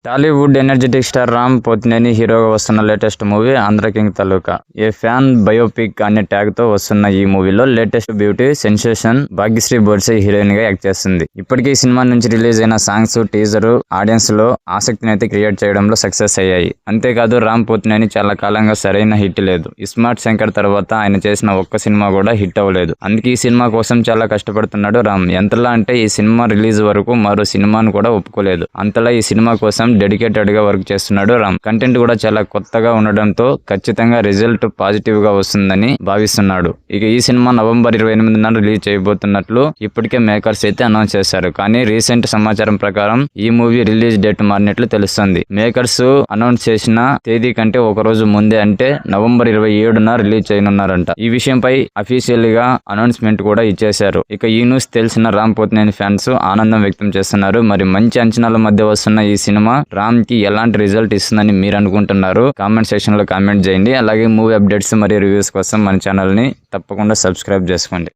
Tollywood energetic star Ram Pothineni హీరోగా వస్తున్న latest movie Andhra King Taluka a fan biopic అనే ట్యాగ్ తో వస్తున్న ఈ మూవీలో latest beauty sensation Bhagyashri Borse heroine గా యాక్ట్ చేస్తుంది. ఇప్పటికే ఈ సినిమా నుంచి రిలీజ్ అయిన సాంగ్స్, టీజర్ ఆడియన్స్ లో ఆసక్తిని అయితే క్రియేట్ చేయడంలో సక్సెస్ అయ్యాయి. అంతేకాదు రామ్ పోతినేని చాలా కాలంగా సరైన హిట్ లేదు. ఇస్మార్ట్ శంకర్ తర్వాత ఆయన చేసిన ఒక్క సినిమా కూడా హిట్ అవ్వలేదు. అందుకే ఈ సినిమా కోసం చాలా కష్టపడుతున్నాడు రామ్. ఎంతలా అంటే ఈ సినిమా రిలీజ్ వరకు మరో సినిమాను కూడా ఒప్పుకోలేదు. అంతలా ఈ సినిమా కోసం డెడికేటెడ్ గా వర్క్ చేస్తున్నాడు రామ్. కంటెంట్ కూడా చాలా కొత్తగా ఉండడంతో ఖచ్చితంగా రిజల్ట్ పాజిటివ్ గా వస్తుందని భావిస్తున్నాడు. ఇక ఈ సినిమా నవంబర్ 28న రిలీజ్ చేయబోతున్నట్లు ఇప్పటికే మేకర్స్ అయితే అనౌన్స్ చేశారు. కానీ రీసెంట్ సమాచారం ప్రకారం ఈ మూవీ రిలీజ్ డేట్ మారినట్లు తెలుస్తుంది. మేకర్స్ అనౌన్స్ చేసిన తేదీ కంటే ఒక రోజు ముందే అంటే నవంబర్ 27న రిలీజ్ చేయనున్నారంట. ఈ విషయంపై అఫీషియల్ గా అనౌన్స్మెంట్ కూడా ఇచ్చేశారు. ఇక ఈ న్యూస్ తెలిసిన రామ్ పోతినేని ఫ్యాన్స్ ఆనందం వ్యక్తం చేస్తున్నారు. మరి మంచి అంచనాల మధ్య వస్తున్న ఈ సినిమా రామ్ కి ఎలాంటి రిజల్ట్ ఇస్తుందని మీరు అనుకుంటున్నారు? కామెంట్ సెక్షన్ లో కామెంట్ చేయండి. అలాగే మూవీ అప్డేట్స్ మరియు రివ్యూస్ కోసం మన ఛానల్ ని తప్పకుండా సబ్స్క్రైబ్ చేసుకోండి.